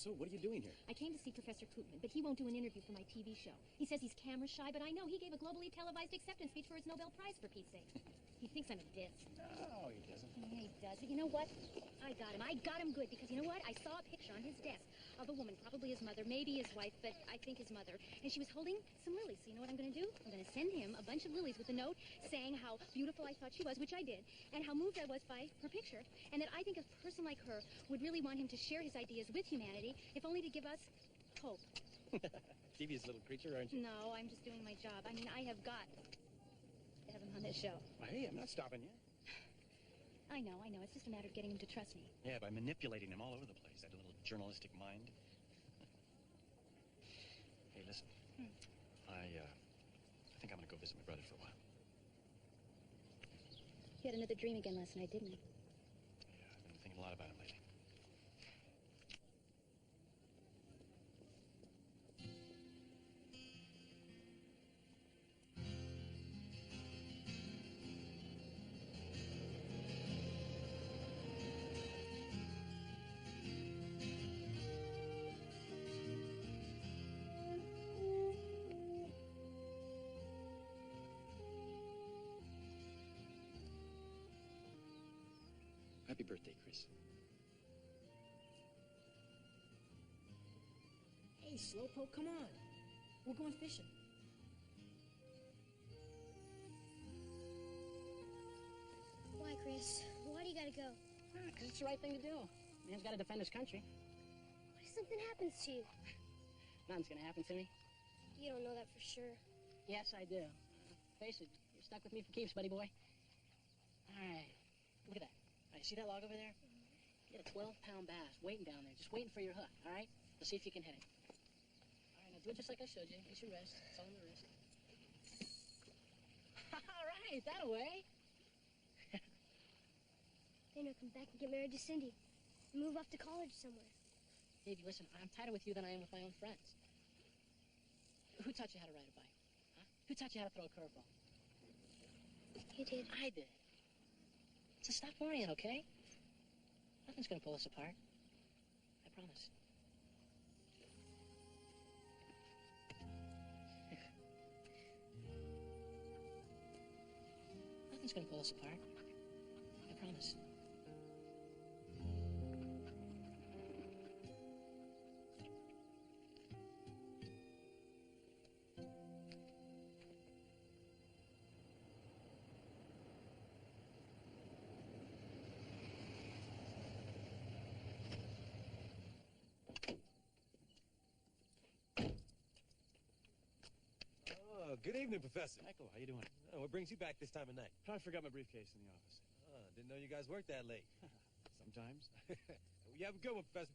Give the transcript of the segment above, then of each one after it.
So, what are you doing here? I came to see Professor Koopman, but he won't do an interview for my TV show. He says he's camera shy, but I know he gave a globally televised acceptance speech for his Nobel Prize, for Pete's sake. He thinks I'm a diss. No, he doesn't. Yeah, he does. But you know what? I got him. I got him good, because you know what? I saw a picture on his desk of a woman, probably his mother, maybe his wife, but I think his mother. And she was holding some lilies. So you know what I'm going to do? I'm going to send him a bunch of lilies with a note saying how beautiful I thought she was, which I did, and how moved I was by her picture, and that I think a person like her would really want him to share his ideas with humanity, if only to give us hope. Devious little creature, aren't you? No, I'm just doing my job. I mean, I have got to have him on this show. Well, hey, I'm not stopping you. I know. It's just a matter of getting him to trust me. Yeah, by manipulating him all over the place. That little journalistic mind. Hey, listen. I think I'm gonna go visit my brother for a while. You had another dream again last night, didn't you? Yeah, I've been thinking a lot about him lately. Happy birthday, Chris. Hey, Slowpoke, come on. We're going fishing. Why, Chris? Why do you gotta go? Because it's the right thing to do. Man's got to defend his country. What if something happens to you? Nothing's going to happen to me. You don't know that for sure. Yes, I do. Face it, you're stuck with me for keeps, buddy boy. All right, look at that. All right, see that log over there? You got a 12-pound bass waiting down there, just waiting for your hook, all right? Let's see if you can hit it. All right, now do it just like I showed you. Get your wrist. It's on the wrist. All right, that away. Then I'll come back and get married to Cindy and move off to college somewhere. Davey, listen, I'm tighter with you than I am with my own friends. Who taught you how to ride a bike? Huh? Who taught you how to throw a curveball? You did. I did. So stop worrying, okay? Nothing's gonna pull us apart. I promise. Nothing's gonna pull us apart. I promise. Oh, good evening, Professor. Michael, how you doing? Oh, what brings you back this time of night? Probably forgot my briefcase in the office. Oh, didn't know you guys worked that late. Sometimes. You have a good one, Professor.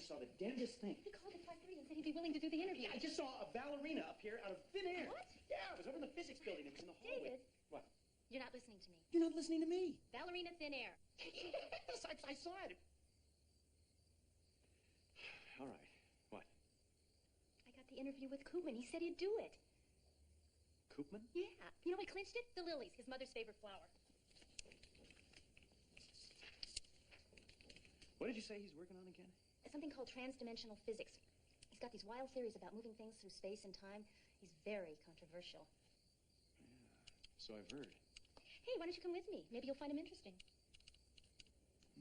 just saw the damnedest thing. He called at 5:30 and said he'd be willing to do the interview. I just saw a ballerina up here out of thin air. What? Yeah, it was over in the physics building. It was in the hallway. David. What? You're not listening to me. You're not listening to me. Ballerina thin air. Yes, I saw it. All right. What? I got the interview with Koopman. He said he'd do it. Koopman? Yeah. You know what clinched it? The lilies, his mother's favorite flower. What did you say he's working on again? Something called transdimensional physics. He's got these wild theories about moving things through space and time. He's very controversial. Yeah, so I've heard. Hey, why don't you come with me? Maybe you'll find him interesting.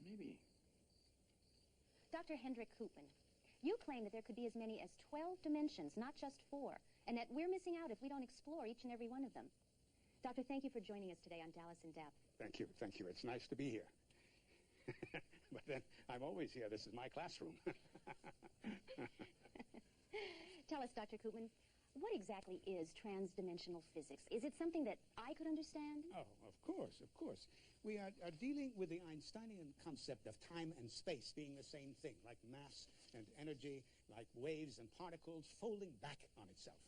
Maybe. Dr. Hendrik Koopman, you claim that there could be as many as 12 dimensions, not just 4, and that we're missing out if we don't explore each and every one of them. Doctor, thank you for joining us today on Dallas in Depth. Thank you. Thank you. It's nice to be here. But then I'm always here. This is my classroom. Tell us, Dr. Koopman, what exactly is transdimensional physics? Is it something that I could understand? Oh, of course, of course. We are dealing with the Einsteinian concept of time and space being the same thing, like mass and energy, like waves and particles folding back on itself.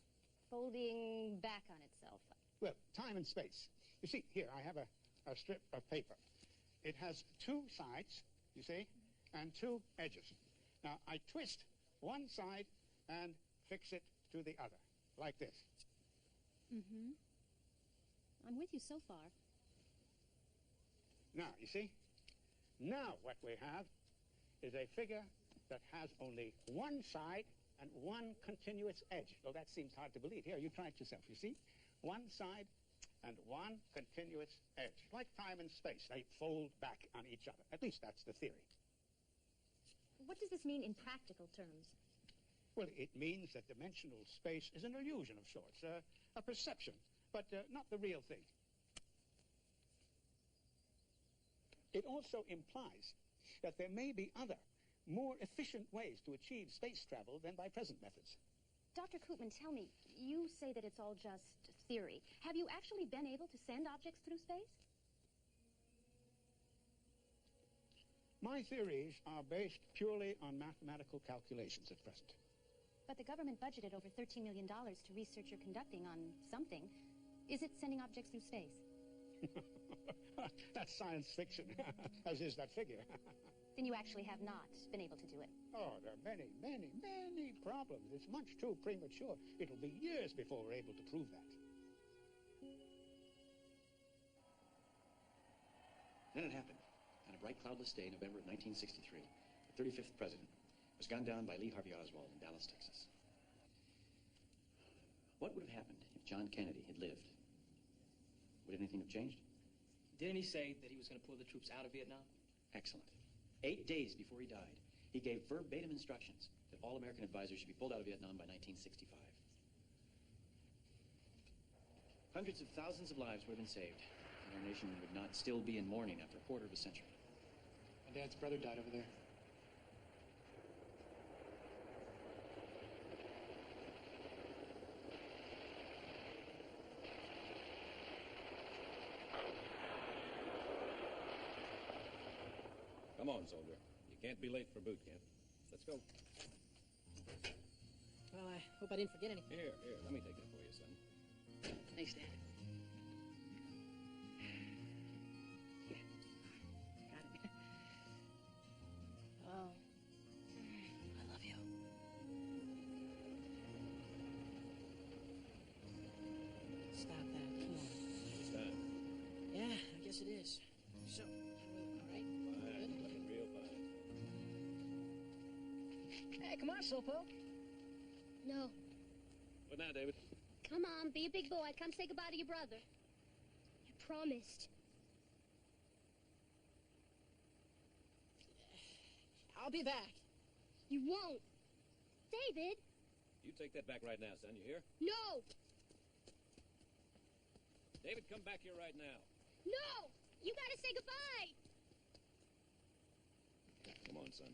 Folding back on itself. Well, time and space. You see, here, I have a strip of paper. It has 2 sides, you see, and 2 edges. Now, I twist one side and fix it to the other, like this. Mm-hmm. I'm with you so far. Now, you see, now what we have is a figure that has only one side and one continuous edge. Though that seems hard to believe. Here, you try it yourself, you see? One side and one continuous edge. Like time and space, they fold back on each other. At least that's the theory. What does this mean in practical terms? Well, it means that dimensional space is an illusion of sorts, a perception, but not the real thing. It also implies that there may be other, more efficient ways to achieve space travel than by present methods. Dr. Koopman, tell me, you say that it's all just theory. Have you actually been able to send objects through space? My theories are based purely on mathematical calculations at present. But the government budgeted over $13 million to research you're conducting on something. Is it sending objects through space? That's science fiction, as is that figure. Then you actually have not been able to do it. Oh, there are many, many, many problems. It's much too premature. It'll be years before we're able to prove that. Then it happened. On a bright, cloudless day, November of 1963, the 35th president was gunned down by Lee Harvey Oswald in Dallas, Texas. What would have happened if John Kennedy had lived? Would anything have changed? Didn't he say that he was going to pull the troops out of Vietnam? Excellent. 8 days before he died, he gave verbatim instructions that all American advisors should be pulled out of Vietnam by 1965. Hundreds of thousands of lives would have been saved, and our nation would not still be in mourning after a quarter of a century. My dad's brother died over there. Come on, soldier. You can't be late for boot camp. Let's go. Well, I hope I didn't forget anything. Here, let me take that for you, son. Thanks, Dad. Here. Got it. Oh. I love you. Stop that. Come on. It's time. Yeah, I guess it is. So, all right? Fine. Looking real fine. Hey, come on, Slowpoke. No. What now, David? Come on, be a big boy. Come say goodbye to your brother. You promised. I'll be back. You won't. David, You take that back right now, son. You hear? no. David, come back here right now. No. You gotta say goodbye. Come on, son.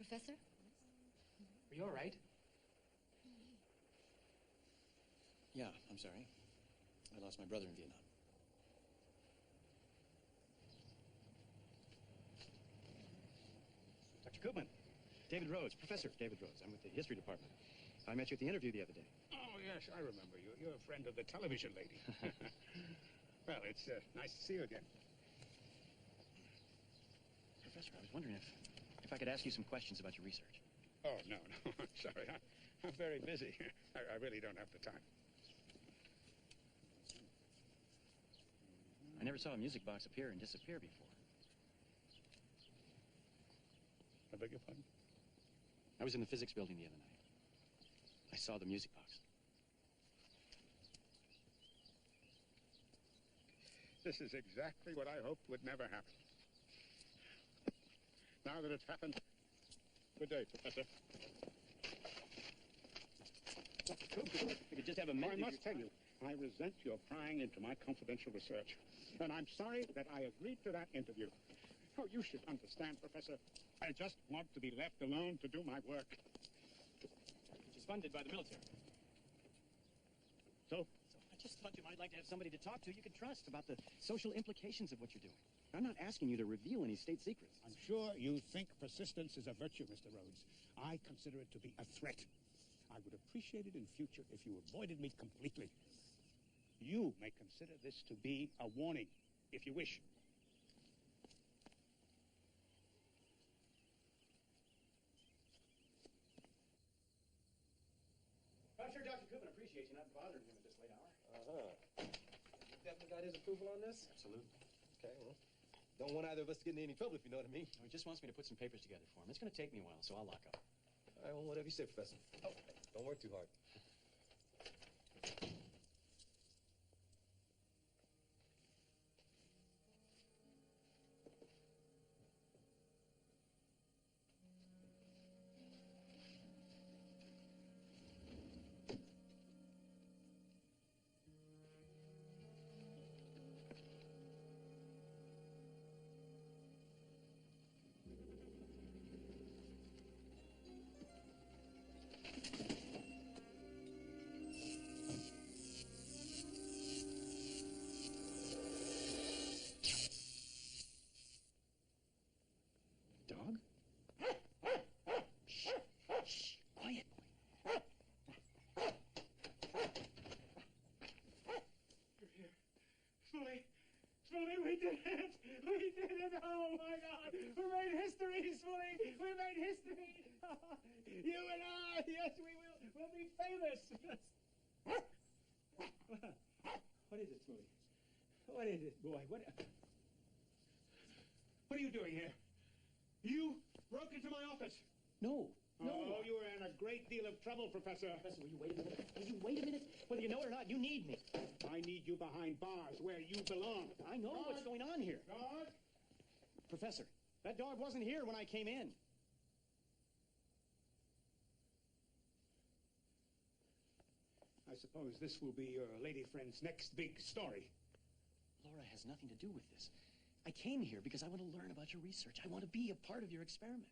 Professor? Are you all right? Yeah, I'm sorry. I lost my brother in Vietnam. Dr. Koopman, David Rhodes, Professor David Rhodes. I'm with the history department. I met you at the interview the other day. Oh, yes, I remember you. You're a friend of the television lady. Well, it's nice to see you again. Professor, I was wondering if I could ask you some questions about your research. Oh, no, I'm sorry. I'm very busy. I really don't have the time. I never saw a music box appear and disappear before. I beg your pardon? I was in the physics building the other night. I saw the music box. This is exactly what I hoped would never happen. Now that it's happened, good day, Professor. Dr. Koopman, if we could just have a minute. I must tell you, I resent your prying into my confidential research. And I'm sorry that I agreed to that interview. Oh, you should understand, Professor. I just want to be left alone to do my work. Which is funded by the military. So? I just thought you might like to have somebody to talk to you could trust about the social implications of what you're doing. I'm not asking you to reveal any state secrets. I'm sure you think persistence is a virtue, Mr. Rhodes. I consider it to be a threat. I would appreciate it in future if you avoided me completely. You may consider this to be a warning, if you wish. I'm sure Dr. Koopman appreciates you not bothering him at this late hour. You definitely got his approval on this? Absolutely. Okay, well, don't want either of us to get in any trouble, if you know what I mean. He just wants me to put some papers together for him. It's going to take me a while, so I'll lock up. All right, well, whatever you say, Professor. Oh, don't work too hard. Dog? Shh. Shh. Quiet. Spoolie, we did it! We did it! Oh, my God! We made history, Spoolie! We made history! You and I! Yes, we will! We'll be famous! What is it, Spoolie? What is it, boy? What are you doing here? You broke into my office! No. No. Oh, you were in a great deal of trouble, Professor. Professor, will you wait a minute? Will you wait a minute? Whether you know it or not, you need me. I need you behind bars where you belong. I know what's going on here. Guard! Professor, that dog wasn't here when I came in. I suppose this will be your lady friend's next big story. Laura has nothing to do with this. I came here because I want to learn about your research. I want to be a part of your experiment.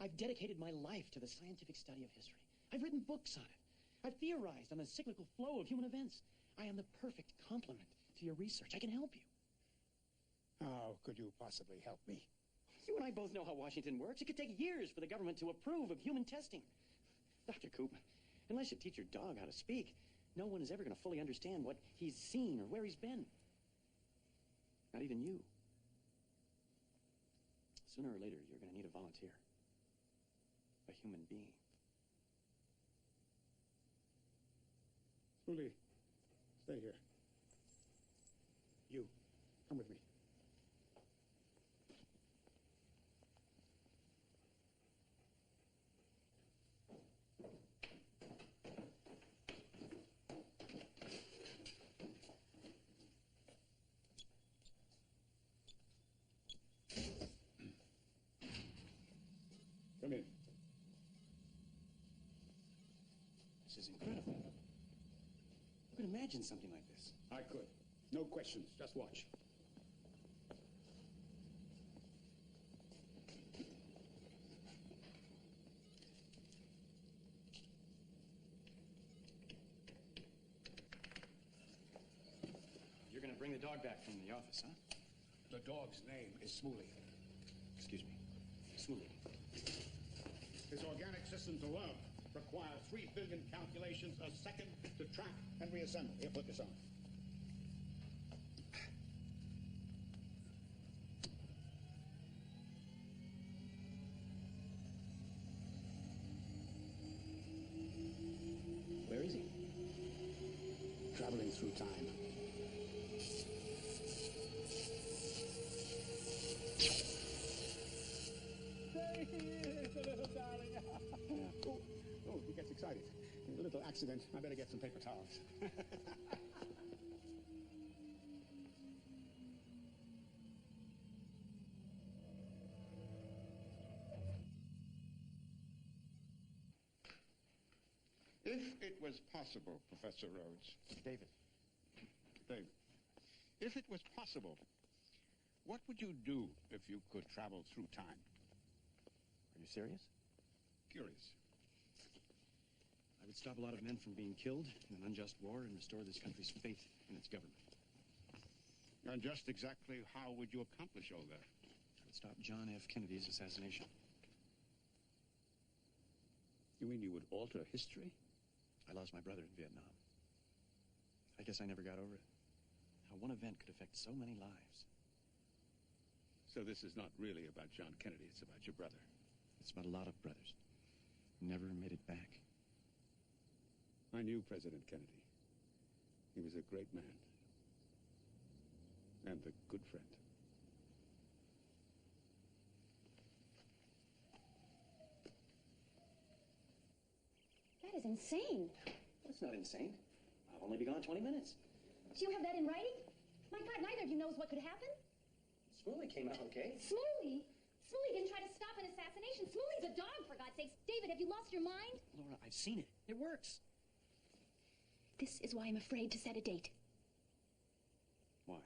I've dedicated my life to the scientific study of history. I've written books on it. I've theorized on the cyclical flow of human events. I am the perfect complement to your research. I can help you. How could you possibly help me? You and I both know how Washington works. It could take years for the government to approve of human testing. Dr. Koopman, unless you teach your dog how to speak, no one is ever going to fully understand what he's seen or where he's been. Not even you. Sooner or later, you're going to need a volunteer. A human being. Spoolie, stay here. You, come with me. Come in. This is incredible. Who could imagine something like this? I could. No questions. Just watch. bring the dog back from the office, huh? The dog's name is Smooley. Excuse me. Smoothie. His organic systems alone require 3 billion calculations a second to track and reassemble. Here, put this on. Where is he? Traveling through time. There he is, the little darling. Oh, he gets excited. A little accident. I better get some paper towels. If it was possible, Professor Rhodes. David. David. If it was possible, what would you do if you could travel through time? Are you serious? Curious. I would stop a lot of men from being killed in an unjust war and restore this country's faith in its government. And just exactly how would you accomplish all that? I would stop John F. Kennedy's assassination. You mean you would alter history? I lost my brother in Vietnam. I guess I never got over it. How one event could affect so many lives. So this is not really about John Kennedy, it's about your brother. It's about a lot of brothers who never made it back. I knew President Kennedy. He was a great man. And a good friend. That is insane. Well, it's not insane. I'll only be gone 20 minutes. Do you have that in writing? My God, neither of you knows what could happen. Smoothie came out okay. Smoothie? Smoothie didn't try to stop an assassination. Smoothie's a dog, for God's sakes. David, have you lost your mind? Laura, I've seen it. It works. This is why I'm afraid to set a date. Why?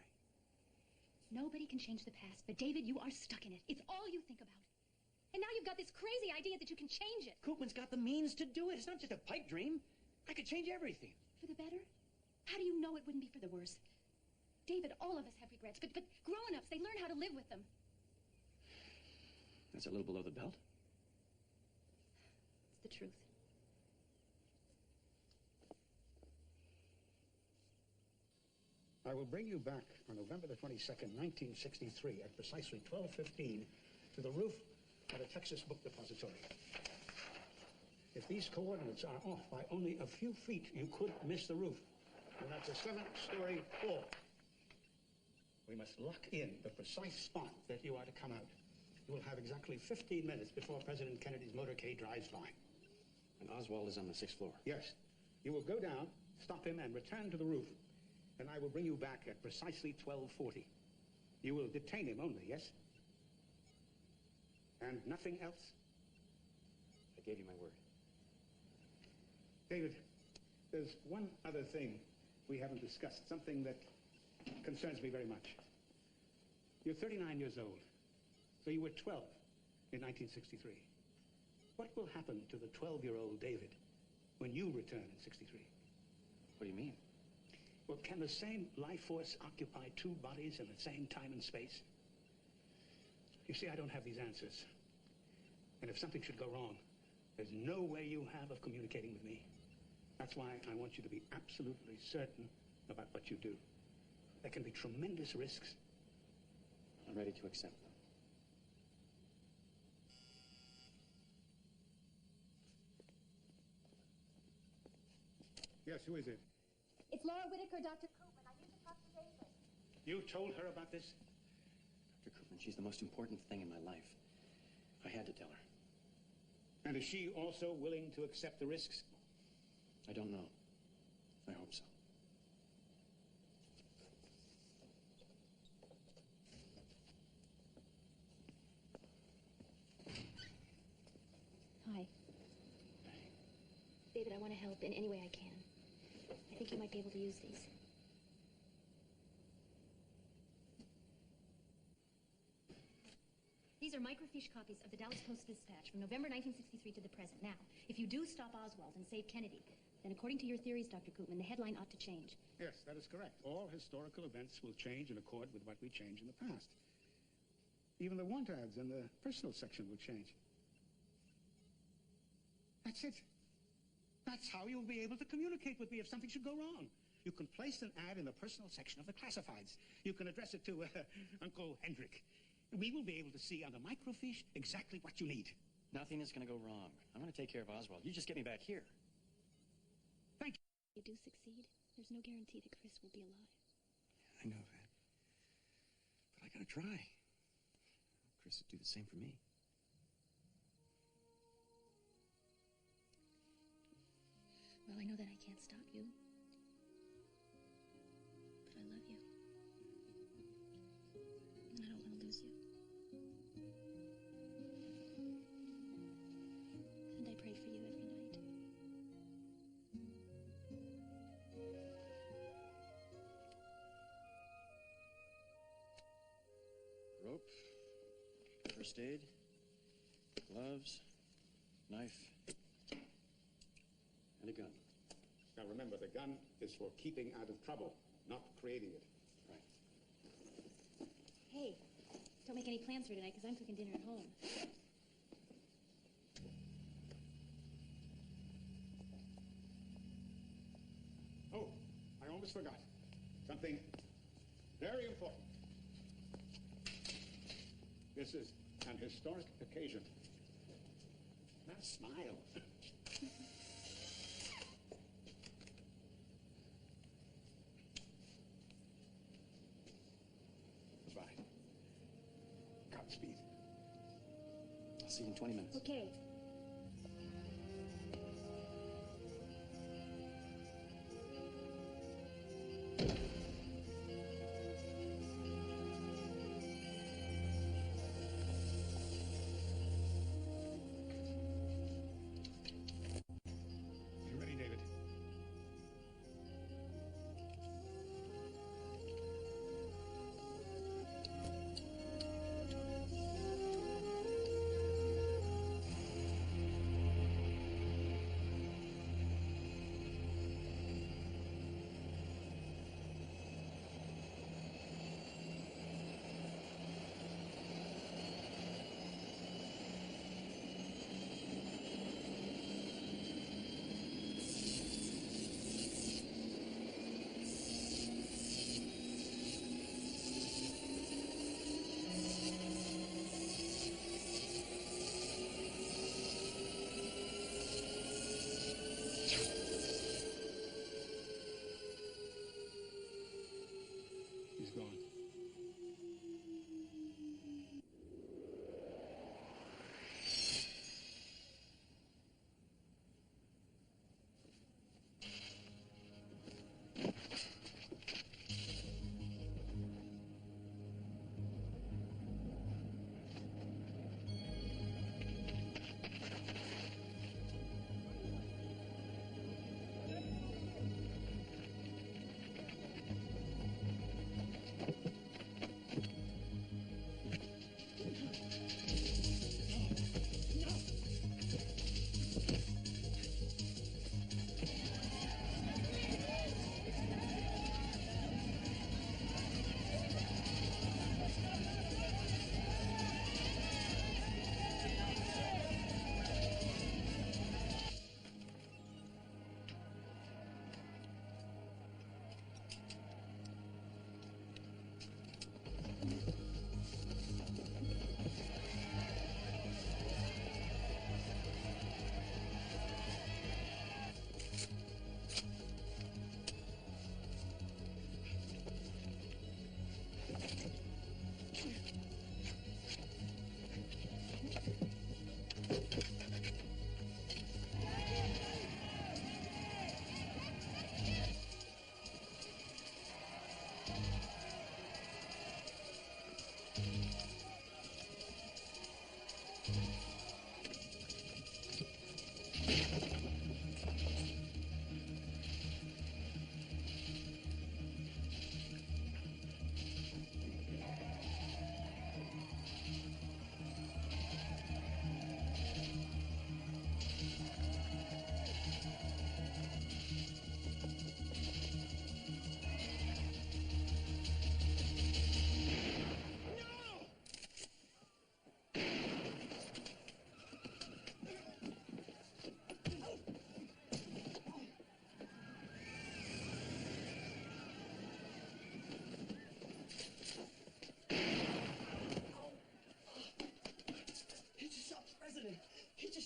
Nobody can change the past, but David, you are stuck in it. It's all you think about. And now you've got this crazy idea that you can change it. Koopman's got the means to do it. It's not just a pipe dream. I could change everything. For the better? How do you know it wouldn't be for the worse? David, all of us have regrets, but grown-ups, they learn how to live with them. That's a little below the belt. It's the truth. I will bring you back on November the 22nd, 1963, at precisely 12:15, to the roof of the Texas Book Depository. If these coordinates are off by only a few feet, you could miss the roof. And that's a 7-story fall. We must lock in the precise spot that you are to come out. You will have exactly 15 minutes before President Kennedy's motorcade drives by. And Oswald is on the 6th floor. Yes. You will go down, stop him, and return to the roof. And I will bring you back at precisely 12:40. You will detain him only, yes? And nothing else? I gave you my word. David, there's one other thing we haven't discussed, something that concerns me very much. You're 39 years old, so you were 12 in 1963. What will happen to the 12-year-old David when you return in 63? What do you mean? Well, can the same life force occupy two bodies in the same time and space? You see, I don't have these answers. And if something should go wrong, there's no way you have of communicating with me. That's why I want you to be absolutely certain about what you do. There can be tremendous risks. I'm ready to accept them. Yes, who is it? It's Laura Whitaker, Dr. Koopman. I need to talk to David. You told her about this? Dr. Koopman, she's the most important thing in my life. I had to tell her. And is she also willing to accept the risks? I don't know. I hope so. Hi. David, I want to help in any way I can. I think you might be able to use these. These are microfiche copies of the Dallas Post-Dispatch from November 1963 to the present. Now, if you do stop Oswald and save Kennedy, then according to your theories, Dr. Koopman, the headline ought to change. Yes, that is correct. All historical events will change in accord with what we changed in the past. Even the want ads in the personal section will change. That's it. That's how you'll be able to communicate with me if something should go wrong. You can place an ad in the personal section of the classifieds. You can address it to Uncle Hendrik. We will be able to see on the microfiche exactly what you need. Nothing is going to go wrong. I'm going to take care of Oswald. You just get me back here. Thank you. If you do succeed, there's no guarantee that Chris will be alive. I know that. But I got to try. Chris would do the same for me. Well, I know that I can't stop you. But I love you. And I don't want to lose you. And I pray for you every night. Rope, first aid, gloves, knife, and a gun. Now remember, the gun is for keeping out of trouble, not creating it. Right. Hey, don't make any plans for tonight because I'm cooking dinner at home. Oh, I almost forgot. Something very important. This is an historic occasion. Now smile. Goodbye. Godspeed. I'll see you in 20 minutes. Okay. You ready, David?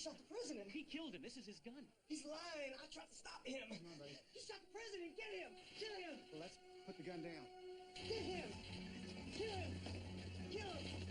shot the president. He killed him. This is his gun. He's lying. I tried to stop him. Come on, buddy. He shot the president. Get him. Kill him. Well, let's put the gun down. Get him. Kill him. Kill him.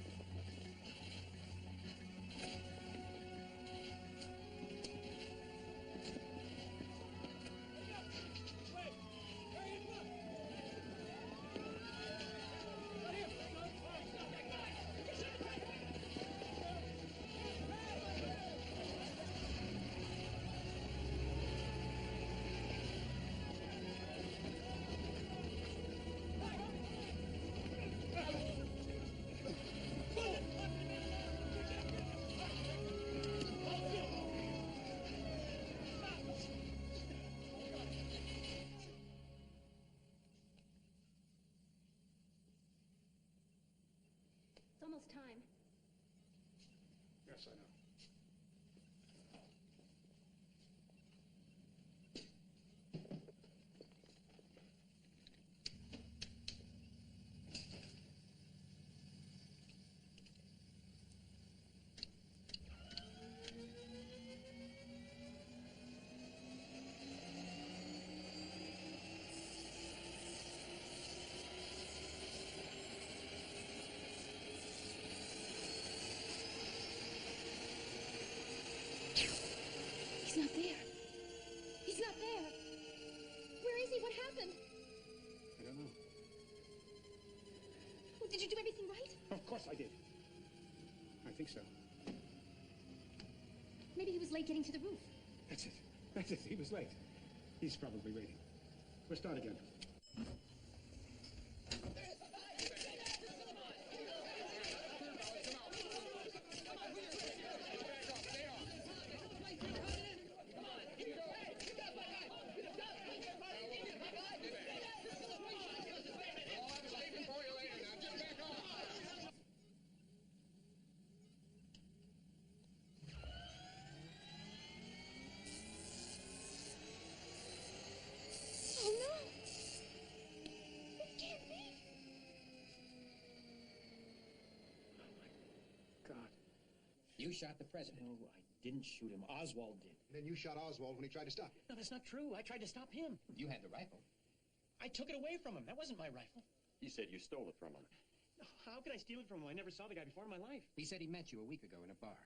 It's almost time. Yes, I know. He's not there. He's not there. Where is he? What happened? I don't know. Well, did you do everything right? Of course I did. I think so. Maybe he was late getting to the roof. That's it. That's it. He was late. He's probably waiting. We'll start again. Oh, no. It can't be. God. You shot the president. No, I didn't shoot him. Oswald did. Then you shot Oswald when he tried to stop you. No, that's not true. I tried to stop him. You had the rifle. I took it away from him. That wasn't my rifle. He said you stole it from him. No, how could I steal it from him? I never saw the guy before in my life. He said he met you a week ago in a bar.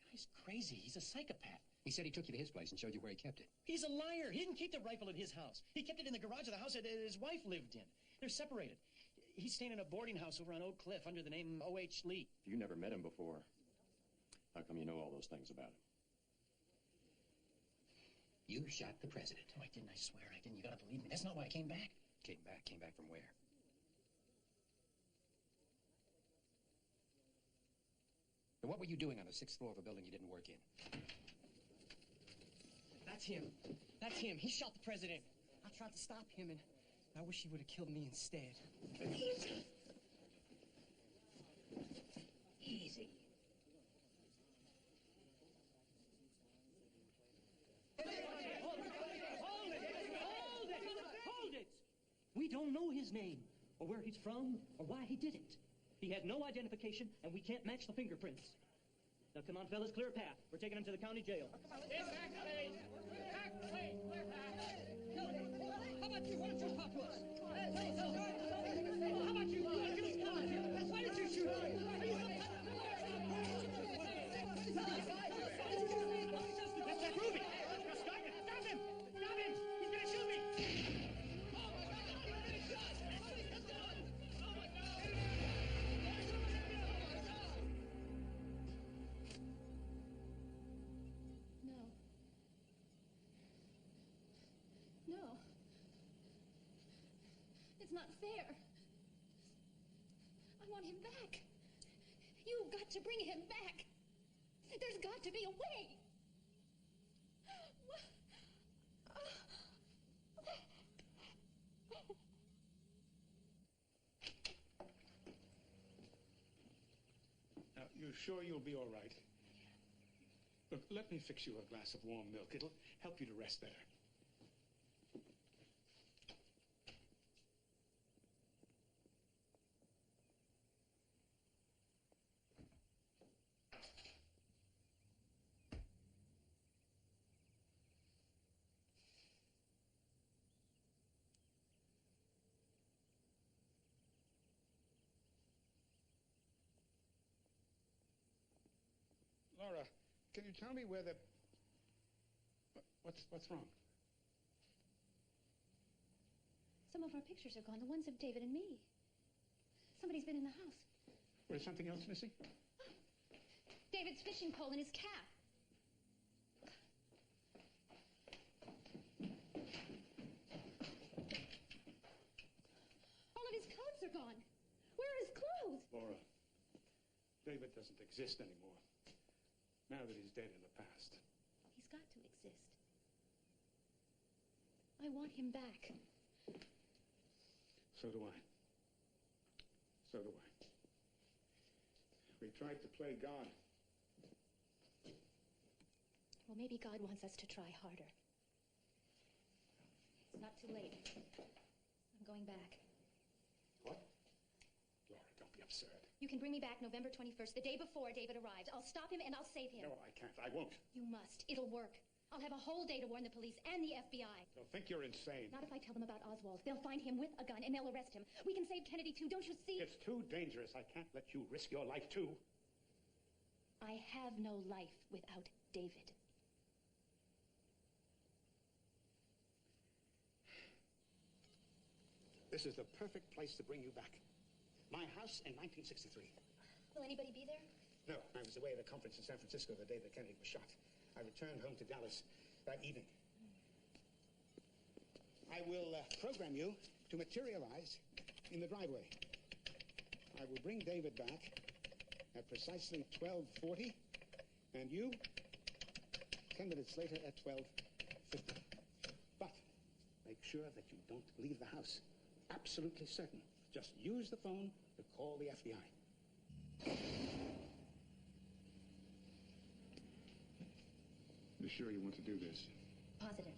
The guy's crazy. He's a psychopath. He said he took you to his place and showed you where he kept it. He's a liar. He didn't keep the rifle at his house. He kept it in the garage of the house that his wife lived in. They're separated. He's staying in a boarding house over on Oak Cliff under the name O.H. Lee. You never met him before. How come you know all those things about him? You shot the president. No, I didn't. I swear I didn't. You gotta believe me. That's not why I came back. Came back? Came back from where? And what were you doing on the 6th floor of a building you didn't work in? That's him. That's him. He shot the president. I tried to stop him, and I wish he would have killed me instead. Easy. Easy. Hold it! We don't know his name, or where he's from, or why he did it. He had no identification, and we can't match the fingerprints. Now, come on, fellas, clear a path. We're taking him to the county jail. How about you? Why don't you talk to us? How about you? Why did you shoot him? That's Ruby! Stop him! Stop him! Stop him! He's gonna shoot me! No. No. It's not fair. I want him back. You've got to bring him back. There's got to be a way. Now, you're sure you'll be all right? Look, let me fix you a glass of warm milk. It'll help you to rest better. can you tell me where the... What's wrong? Some of our pictures are gone, the ones of David and me. Somebody's been in the house. Was something else missing? David's fishing pole and his cap. All of his clothes are gone. Where are his clothes? Laura, David doesn't exist anymore. Now that he's dead in the past. He's got to exist. I want him back. So do I. So do I. We tried to play God. Well, maybe God wants us to try harder. It's not too late. I'm going back. What? Laura, don't be absurd. You can bring me back November 21st, the day before David arrives. I'll stop him and I'll save him. No, I can't. I won't. You must. It'll work. I'll have a whole day to warn the police and the FBI. They'll think you're insane. Not if I tell them about Oswald. They'll find him with a gun and they'll arrest him. We can save Kennedy too, don't you see? It's too dangerous. I can't let you risk your life too. I have no life without David. This is the perfect place to bring you back. My house in 1963. Will anybody be there? No, I was away at a conference in San Francisco the day that Kennedy was shot. I returned home to Dallas that evening. I will program you to materialize in the driveway. I will bring David back at precisely 12:40, and you 10 minutes later at 12:50. But make sure that you don't leave the house. Absolutely certain. Just use the phone to call the FBI. You're sure you want to do this? Positive.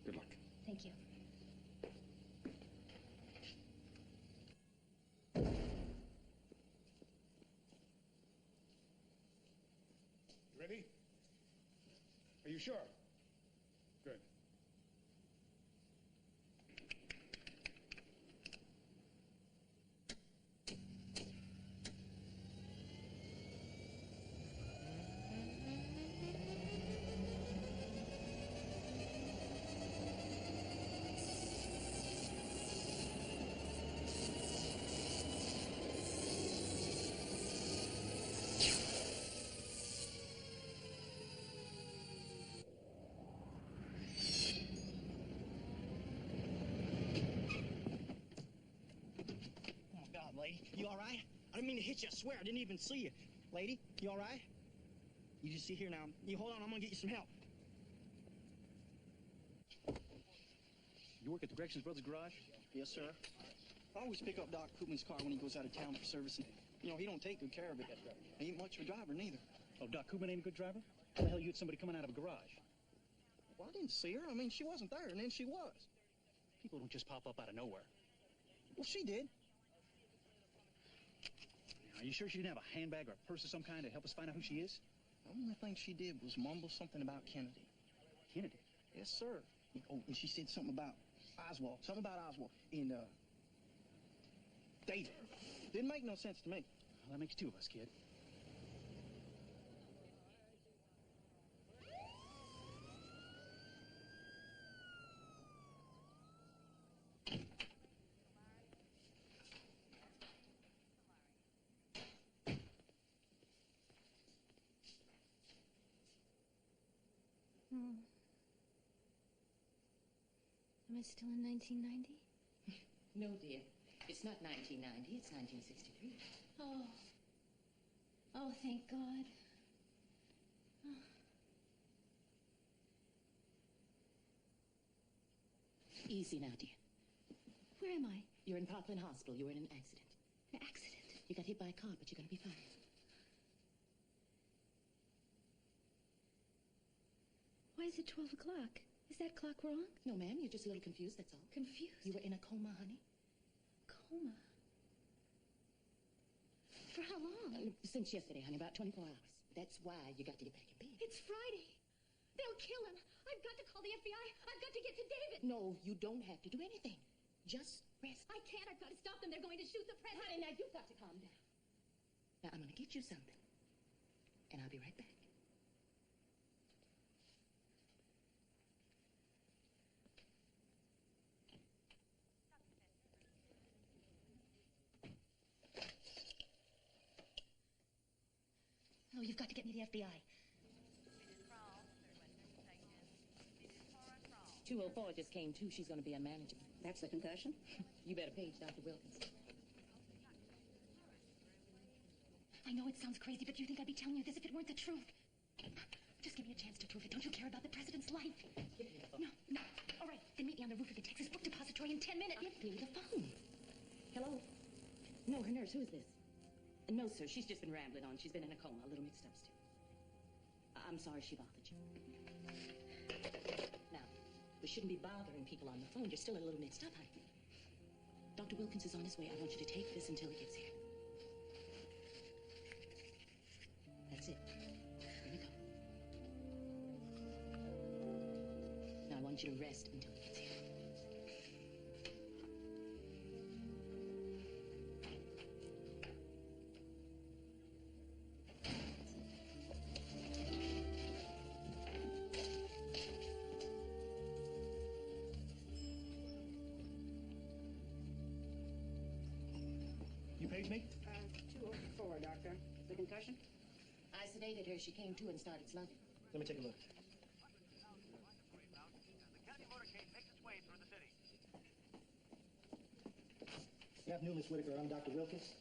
Good luck. Thank you. Ready? Are you sure? Good. Lady, you all right? I didn't mean to hit you. I swear, I didn't even see you. Lady, you all right? You just sit here now. You hold on. I'm gonna get you some help. You work at the Gregson's Brothers Garage? Yes, sir. I always pick up Doc Koopman's car when he goes out of town for servicing. You know, he don't take good care of it. He ain't much of a driver, neither. Oh, Doc Koopman ain't a good driver? How the hell you get somebody coming out of a garage? Well, I didn't see her. I mean, she wasn't there, and then she was. People don't just pop up out of nowhere. Well, she did. Are you sure she didn't have a handbag or a purse of some kind to help us find out who she is? The only thing she did was mumble something about Kennedy. Kennedy? Yes, sir. Oh, and she said something about Oswald. Something about Oswald. And, David. Didn't make no sense to me. Well, that makes two of us, kid. Am I still in 1990? No, dear. It's not 1990. It's 1963. Oh. Oh, thank God. Oh. Easy now, dear. Where am I? You're in Parkland Hospital. You were in an accident. An accident? You got hit by a car, but you're going to be fine. Why is it 12 o'clock? Is that clock wrong? No, ma'am. You're just a little confused, that's all. Confused? You were in a coma, honey. Coma? For how long? Since yesterday, honey. About 24 hours. That's why you got to get back in bed. It's Friday. They'll kill him. I've got to call the FBI. I've got to get to David. No, you don't have to do anything. Just rest. I can't. I've got to stop them. They're going to shoot the president. Honey, now you've got to calm down. Now, I'm going to get you something. And I'll be right back. you've got to get me the FBI. 204 just came to. She's going to be unmanageable. That's the concussion? You better page Dr. Wilkins. I know it sounds crazy, but do you think I'd be telling you this if it weren't the truth? Just give me a chance to prove it. Don't you care about the president's life? Give me the phone. No. All right, then meet me on the roof of the Texas Book Depository in 10 minutes. Give me the phone. Hello? No, her nurse. Who is this? No, sir. She's just been rambling on. She's been in a coma. A little mixed up still. I'm sorry she bothered you. Now, we shouldn't be bothering people on the phone. You're still a little mixed up, honey. Dr. Wilkins is on his way. I want you to take this until he gets here. That's it. Here we go. Now, I want you to rest until he gets here. You paged me? 204, Doctor. The concussion? I sedated her. She came to and started slugging. Let me take a look. Good afternoon, Miss Whitaker. I'm Dr. Wilkins.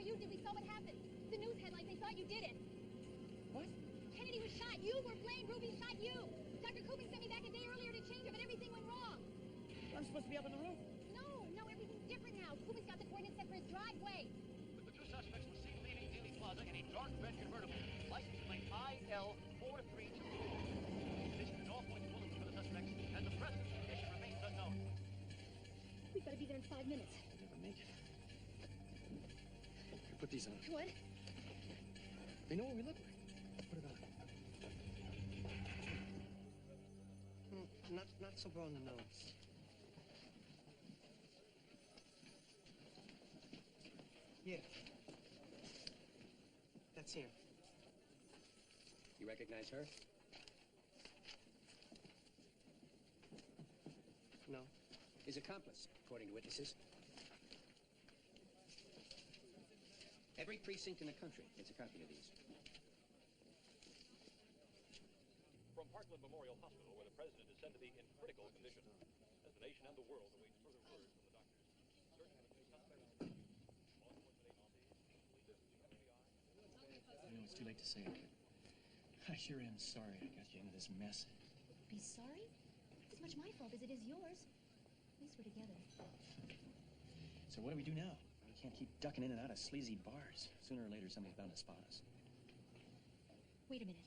you did. We saw what happened. The news headlines, they thought you did it. What? Kennedy was shot. not you. We're playing Ruby, it's not you. Dr. Cooper sent me back a day earlier to change her, but everything went wrong. I'm supposed to be up on the roof. No, everything's different now. Cooper's got the coordinates set for his driveway. The two suspects were seen leaving Dealey Plaza in a dark red convertible. License plate IL432. This is all points bulletin for the suspects, and the presence condition remains unknown. We've got to be there in 5 minutes. I'll never make it. Here, put these on. What? They know what we look like. Put it on. Not so broad on the nose. Yeah. That's him. You recognize her? No. His accomplice, according to witnesses. Every precinct in the country gets a copy of these. From Parkland Memorial Hospital, where the president is said to be in critical condition, as the nation and the world await further word from the doctors. I know it's too late to say it, but I sure am sorry I got you into this mess. Be sorry? It's as much my fault as it is yours. At least we're together. So what do we do now? We can't keep ducking in and out of sleazy bars. Sooner or later, somebody's bound to spot us. Wait a minute.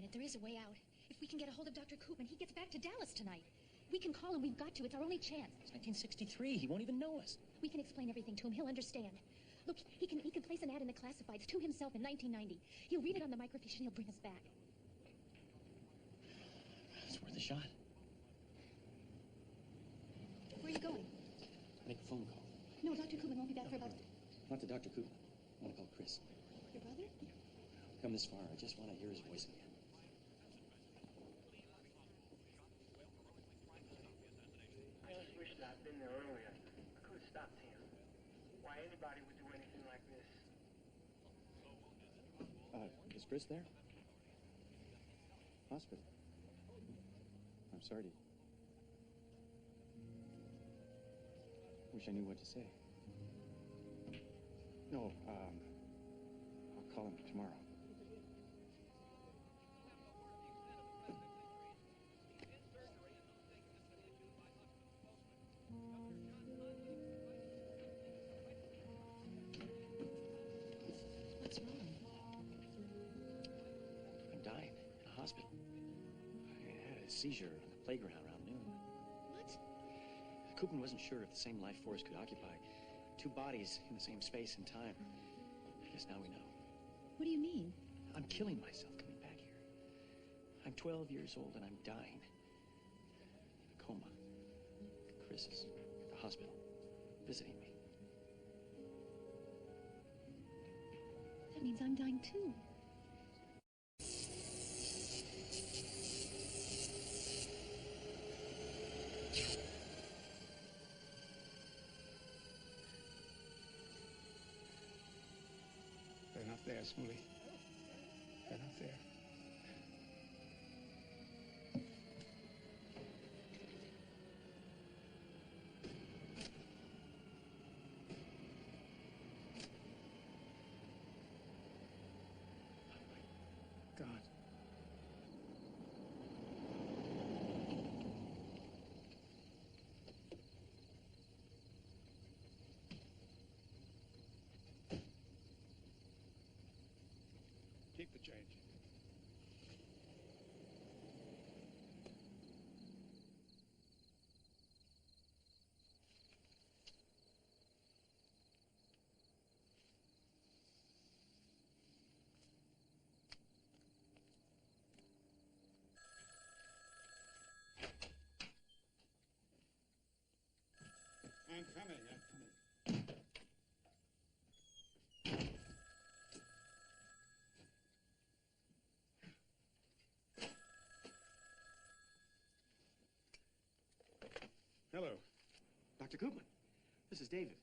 There is a way out. If we can get a hold of Dr. Koopman, he gets back to Dallas tonight. We can call him. We've got to. It's our only chance. It's 1963. He won't even know us. We can explain everything to him. He'll understand. Look, he can place an ad in the classifieds to himself in 1990. He'll read it on the microfiche and he'll bring us back. It's worth a shot. Where are you going? Make a phone call. No, Dr. Koopman won't be back for about... Not to Dr. Koopman. I want to call Chris. Your brother? Come this far. I just want to hear his voice again. I just wish that I'd been there earlier. I could have stopped him. Why anybody would do anything like this? Is Chris there? Hospital. I'm sorry to... Wish I knew what to say. No, I'll call him tomorrow. What's wrong? I'm dying in a hospital. I had a seizure on the playground around noon. What? Koopman wasn't sure if the same life force could occupy two bodies in the same space and time. I guess now we know. What do you mean? I'm killing myself coming back here. I'm 12 years old and I'm dying. In a coma. Chris is at the hospital, visiting me. That means I'm dying too. They're not there, Smoothie. They're not there. God. Keep the change. I'm coming. Hello. Dr. Koopman, this is David.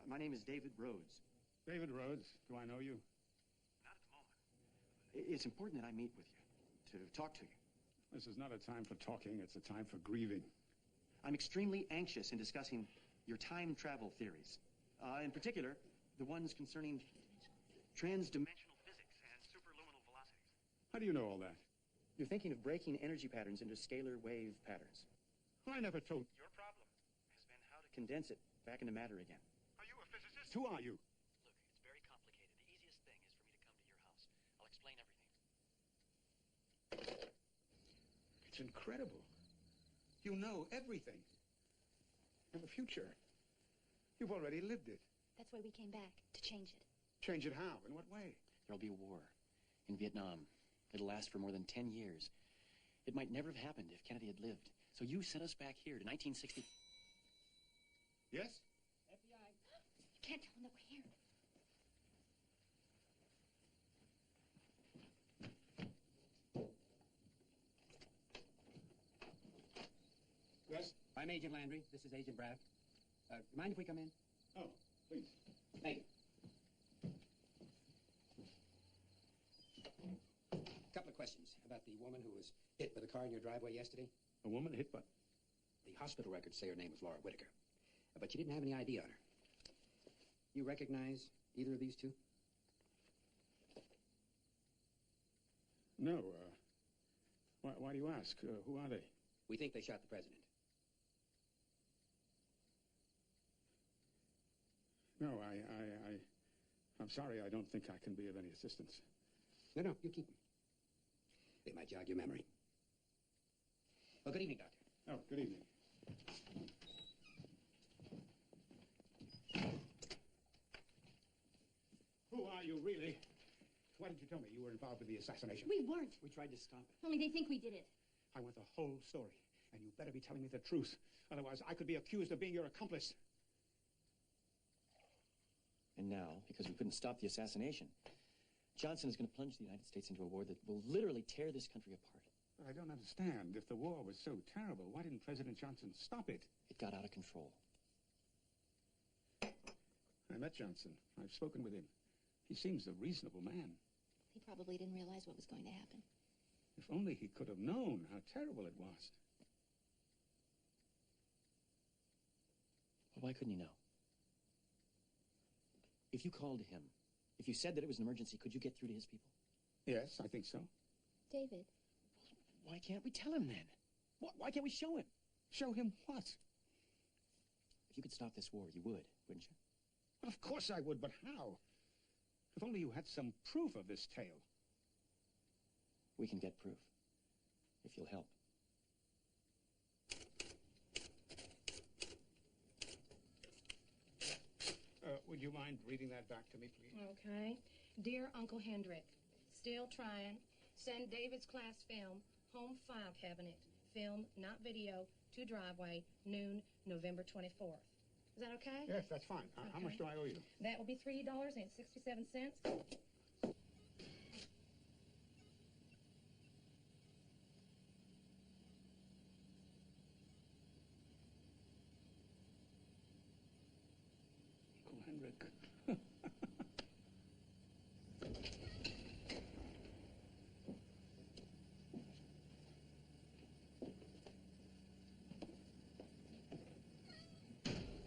My name is David Rhodes. David Rhodes. Do I know you? Not at the moment. It's important that I meet with you, to talk to you. This is not a time for talking. It's a time for grieving. I'm extremely anxious in discussing your time travel theories. In particular, the ones concerning transdimensional physics and superluminal velocity. How do you know all that? You're thinking of breaking energy patterns into scalar wave patterns. I never told... Your problem has been how to condense it back into matter again. Are you a physicist? Who are you? Look, it's very complicated. The easiest thing is for me to come to your house. I'll explain everything. It's incredible. You know everything. And the future. You've already lived it. That's why we came back, to change it. Change it how? In what way? There'll be a war in Vietnam. It'll last for more than 10 years. It might never have happened if Kennedy had lived. So you sent us back here to 1960. Yes? FBI. You can't tell them that we're here. Yes? I'm Agent Landry. This is Agent Braff. Mind if we come in? Oh, please. Thank you. Couple of questions about the woman who was hit by the car in your driveway yesterday. A woman hit by... The hospital records say her name was Laura Whitaker. But you didn't have any ID on her. You recognize either of these two? No, why do you ask? Who are they? We think they shot the president. No, I'm sorry, I don't think I can be of any assistance. No, you keep them. They might jog your memory. Well, good evening, Doctor. Oh, good evening. Who are you, really? Why didn't you tell me you were involved with the assassination? We weren't. We tried to stop it. Only they think we did it. I want the whole story, and you better be telling me the truth. Otherwise, I could be accused of being your accomplice. And now, because we couldn't stop the assassination, Johnson is going to plunge the United States into a war that will literally tear this country apart. But I don't understand. If the war was so terrible, why didn't President Johnson stop it? It got out of control. I met Johnson. I've spoken with him. He seems a reasonable man. He probably didn't realize what was going to happen. If only he could have known how terrible it was. Well, why couldn't he know? If you called him, if you said that it was an emergency, could you get through to his people? Yes, I think so. David. Why can't we tell him then? Why can't we show him? Show him what? If you could stop this war, you would, wouldn't you? Well, of course I would, but how? If only you had some proof of this tale. We can get proof, if you'll help. Would you mind reading that back to me, please? Okay. Dear Uncle Hendrick, still trying. Send David's class film, home file cabinet, film, not video, to driveway, noon, November 24th. Is that okay? Yes, that's fine. How much do I owe you? That will be $3.67. Uncle Hendrick.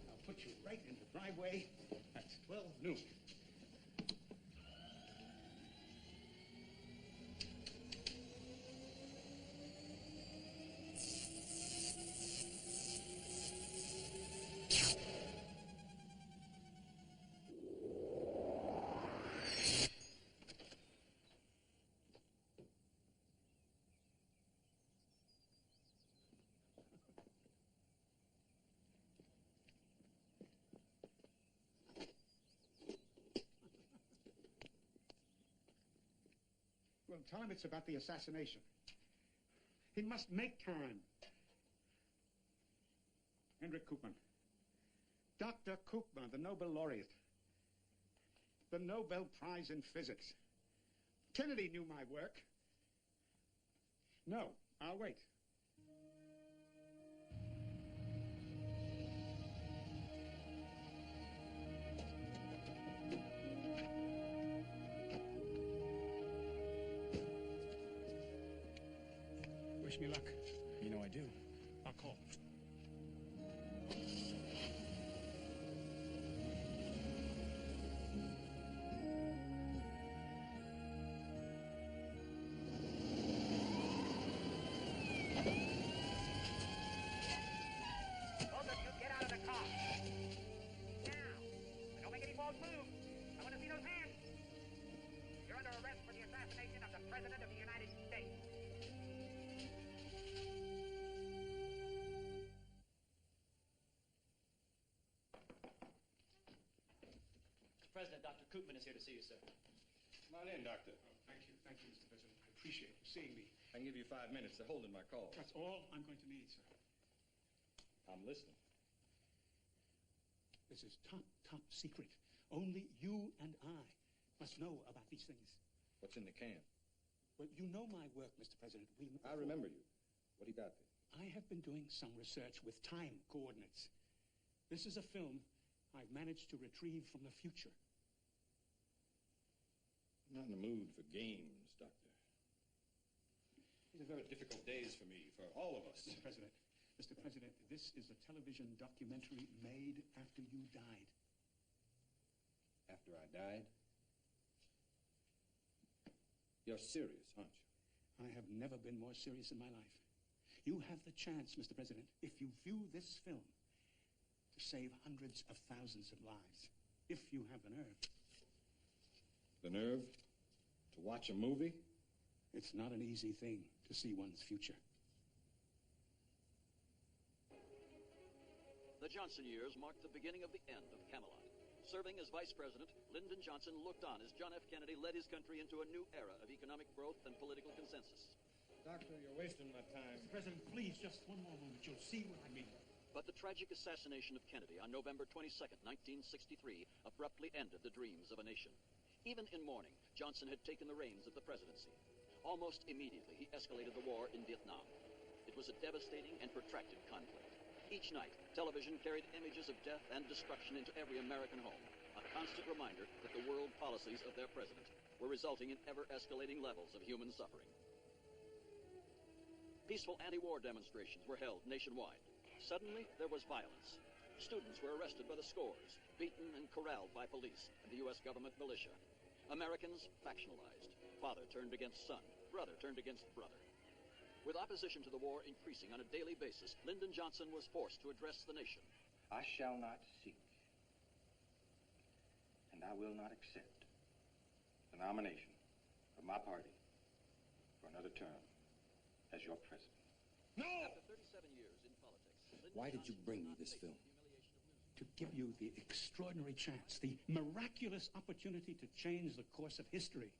I'll put you right in the driveway at 12 noon. Well, tell him it's about the assassination. He must make time. Hendrik Koopman. Dr. Koopman, the Nobel laureate. The Nobel Prize in Physics. Kennedy knew my work. No, I'll wait. Wish me luck. You know I do. I'll call. President Dr. Koopman is here to see you, sir. Come on in, Doctor. Thank you, Mr. President. I appreciate you seeing me. I can give you 5 minutes to hold in my call. That's all I'm going to need, sir. I'm listening. This is top secret. Only you and I must know about these things. What's in the can? Well, you know my work, Mr. President. I remember you. What do you got there? I have been doing some research with time coordinates. This is a film I've managed to retrieve from the future. I'm not in the mood for games, Doctor. These are very difficult days for me, for all of us. Mr. President, this is a television documentary made after you died. After I died? You're serious, aren't you? I have never been more serious in my life. You have the chance, Mr. President, if you view this film, to save hundreds of thousands of lives, if you have the nerve. The nerve? To watch a movie? It's not an easy thing to see one's future. The Johnson years marked the beginning of the end of Camelot. Serving as vice president, Lyndon Johnson looked on as John F. Kennedy led his country into a new era of economic growth and political consensus. Doctor, you're wasting my time. Mr. President, please, just one more moment. You'll see what I mean. But the tragic assassination of Kennedy on November 22nd, 1963, abruptly ended the dreams of a nation. Even in mourning, Johnson had taken the reins of the presidency. Almost immediately, he escalated the war in Vietnam. It was a devastating and protracted conflict. Each night, television carried images of death and destruction into every American home, a constant reminder that the world policies of their president were resulting in ever-escalating levels of human suffering. Peaceful anti-war demonstrations were held nationwide. Suddenly, there was violence. Students were arrested by the scores, beaten and corralled by police and the U.S. government militia. Americans factionalized. Father turned against son. Brother turned against brother. With opposition to the war increasing on a daily basis, Lyndon Johnson was forced to address the nation. I shall not seek, and I will not accept the nomination of my party for another term as your president. No! After 37 years in politics, Why did you bring me this film? To give you the extraordinary chance, the miraculous opportunity to change the course of history.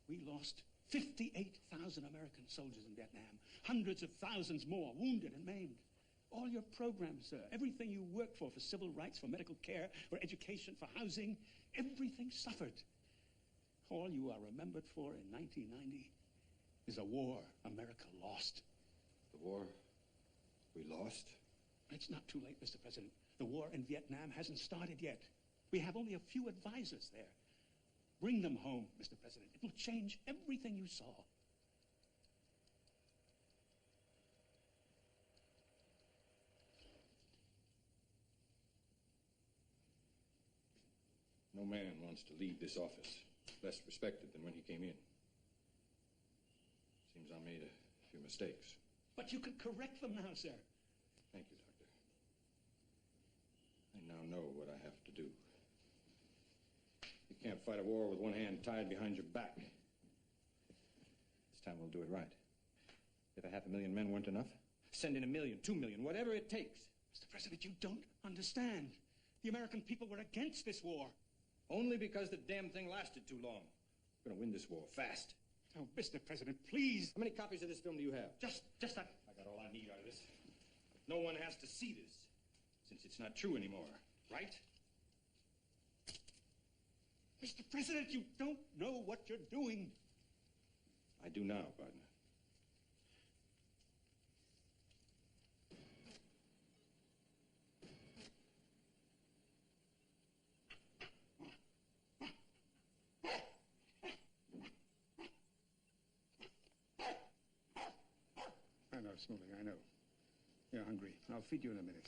We lost 58,000 American soldiers in Vietnam, hundreds of thousands more wounded and maimed. All your programs, sir, everything you worked for civil rights, for medical care, for education, for housing, everything suffered. All you are remembered for in 1990 is a war America lost. The war we lost? It's not too late, Mr. President. The war in Vietnam hasn't started yet. We have only a few advisors there. Bring them home, Mr. President. It will change everything you saw. No man wants to leave this office less respected than when he came in. Seems I made a few mistakes. But you can correct them now, sir. Thank you, Doctor. I now know what I have to do. You can't fight a war with one hand tied behind your back. This time we'll do it right. If 500,000 men weren't enough, send in 1 million, 2 million, whatever it takes. Mr. President, you don't understand. The American people were against this war. Only because the damn thing lasted too long. We're gonna win this war fast. Oh, Mr. President, please. How many copies of this film do you have? Just that. I got all I need out of this. No one has to see this, since it's not true anymore, right? Mr. President, you don't know what you're doing. I do now, partner. I know, Smoley, I know. You're hungry. I'll feed you in a minute.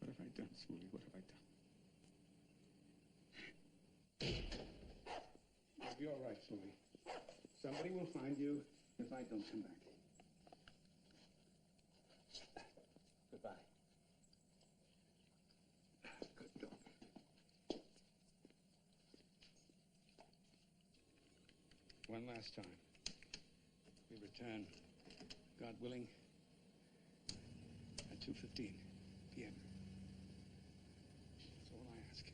What have I done, Smoley? What have I done? You'll be all right, Smoley. Somebody will find you if I don't come back. Goodbye. Good dog. one last time. We return, God willing, at 2:15 p.m. That's all I ask.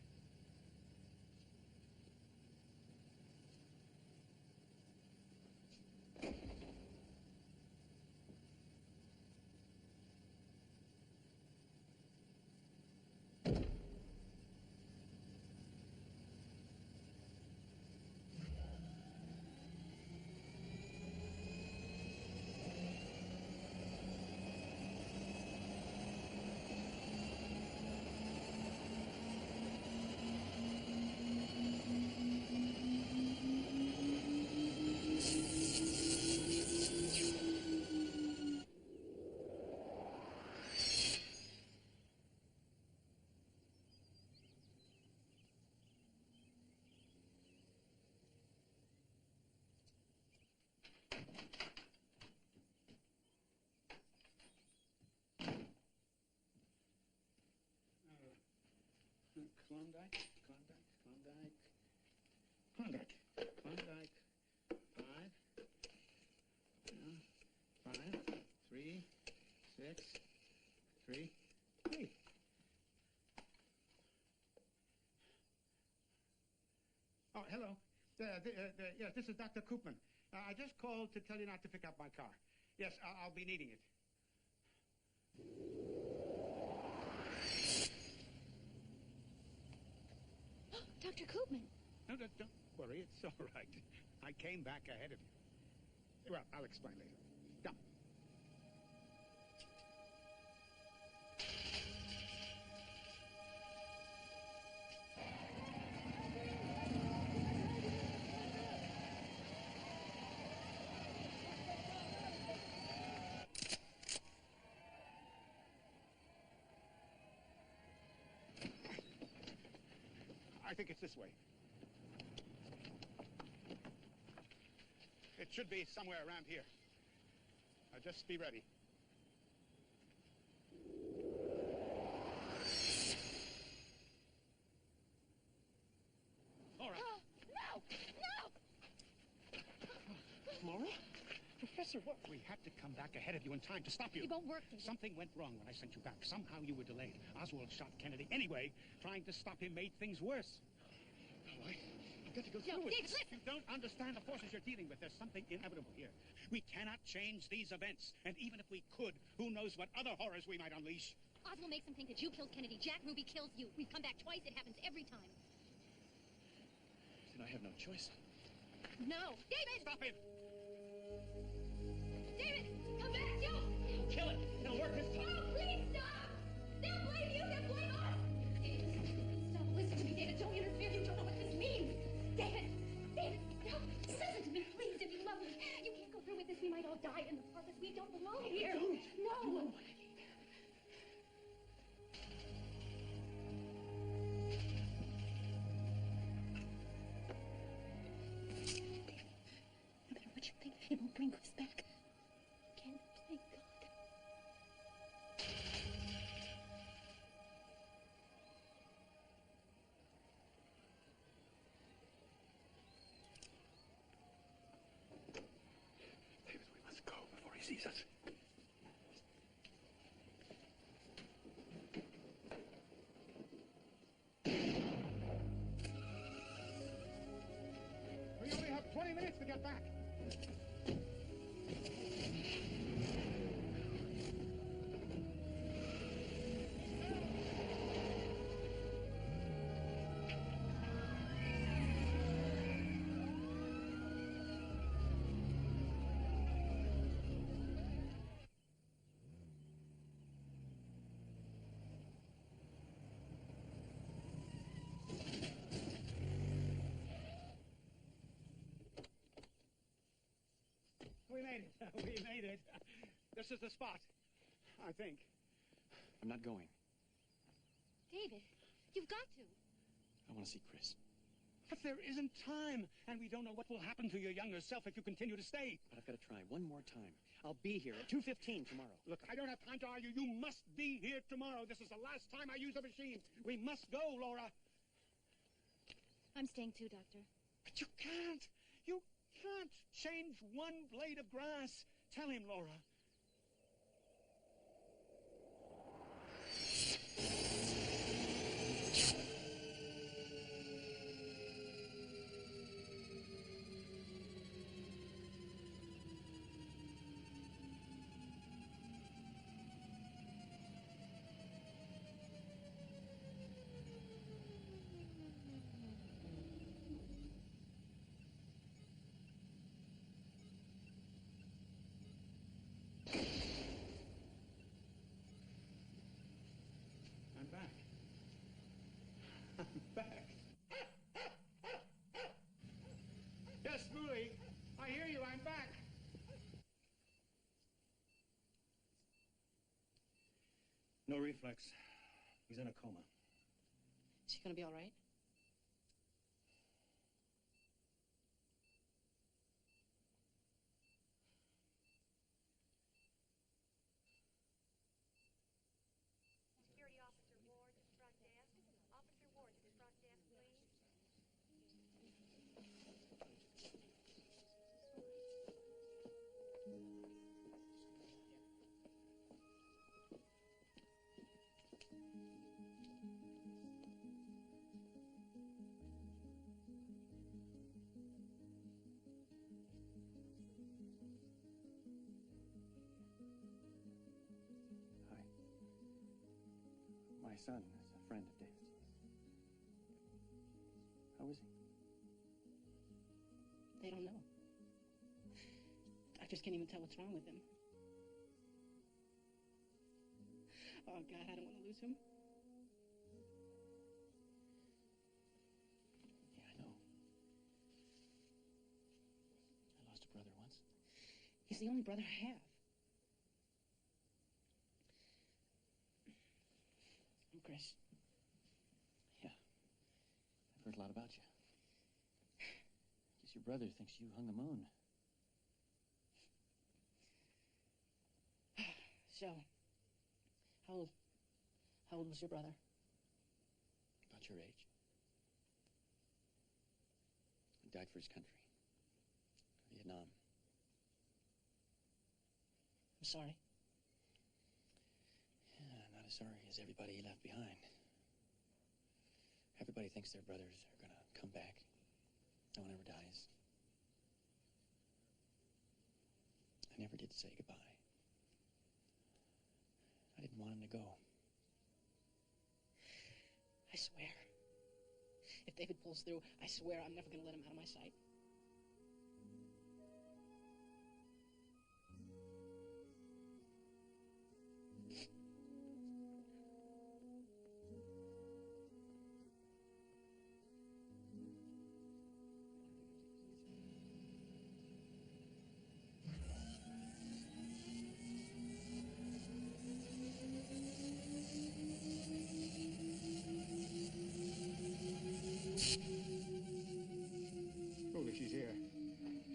Klondike. 5, 3, 6, 3, 3. Oh, hello. Yes, this is Dr. Koopman. I just called to tell you not to pick up my car. Yes, I'll be needing it. Dr. Koopman. No, don't worry. It's all right. I came back ahead of you. Well, I'll explain later. Come. I think it's this way. It should be somewhere around here. Just be ready. All right. No! Laura? Professor, what? We had to come back ahead of you in time to stop you. It won't work, David. Something went wrong when I sent you back. Somehow you were delayed. Oswald shot Kennedy anyway. Trying to stop him made things worse. Oh, I've got to go through it. David, listen! You don't understand the forces you're dealing with. There's something inevitable here. We cannot change these events. And even if we could, who knows what other horrors we might unleash. Oswald makes him think that you killed Kennedy. Jack Ruby kills you. We've come back twice. It happens every time. Then I have no choice. No. David! Stop him! David! Come back! No! Kill it! It'll work this time. No, please stop! They'll blame you! They'll blame us! David, stop. Listen to me, David. Don't interfere. You don't know what this means. David! David! No! Listen to me, please. If you love me, you can't go through with this. We might all die in the process. We don't belong here. Don't. No! You know what I mean. No matter what you think, it won't bring Chris back. You can't play God. David, we must go before he sees us. We only have 20 minutes to get back. We made it. We made it. This is the spot, I think. I'm not going. David, you've got to. I want to see Chris. But there isn't time, and we don't know what will happen to your younger self if you continue to stay. But I've got to try one more time. I'll be here at 2:15 tomorrow. Look, I don't have time to argue. You must be here tomorrow. This is the last time I use the machine. We must go, Laura. I'm staying too, Doctor. But you can't. You can't change one blade of grass. Tell him, Laura. I'm back. I'm back. Yes, Mooley, I hear you. I'm back. No reflex. He's in a coma. Is he gonna be all right? Security Officer Ward to the front desk. Officer Ward to the front desk, please. Hi. My son is a friend of David's. How is he? They don't know. Doctors can't even tell what's wrong with him. Oh, God, I don't want to lose him. Yeah, I know. I lost a brother once. He's the only brother I have. I'm Chris. Yeah. I've heard a lot about you. Guess your brother thinks you hung the moon. So, how old was your brother? About your age. He died for his country. Vietnam. I'm sorry. Yeah, not as sorry as everybody he left behind. Everybody thinks their brothers are gonna come back. No one ever dies. I never did say goodbye. I didn't want him to go. I swear. If David pulls through, I swear I'm never going to let him out of my sight. Mooley, she's here.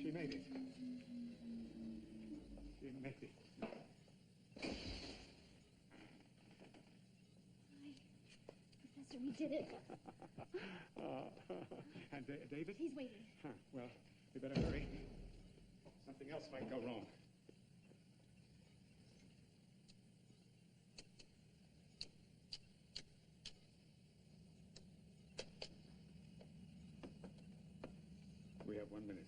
She made it. She made it. Professor, we did it. And David? He's waiting. Huh. Well, we better hurry. Something else might go wrong. We have 1 minute.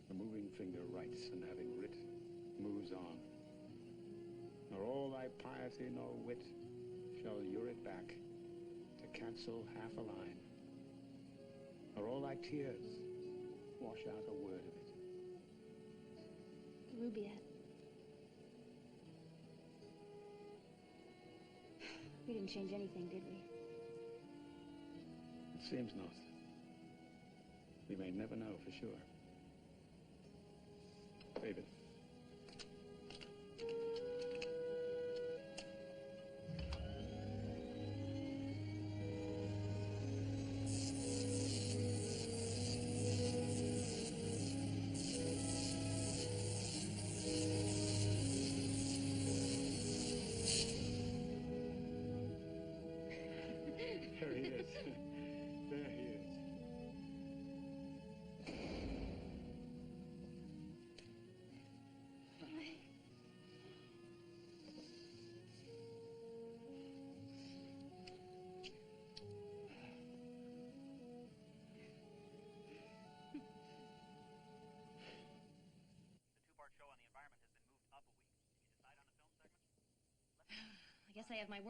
The moving finger writes, and having writ, moves on. Nor all thy piety nor wit shall lure it back to cancel half a line. Nor all thy tears wash out a word of it. The Rubaiyat. We didn't change anything, did we? It seems not. We may never know for sure. David. There he is. There he is. guess I have my work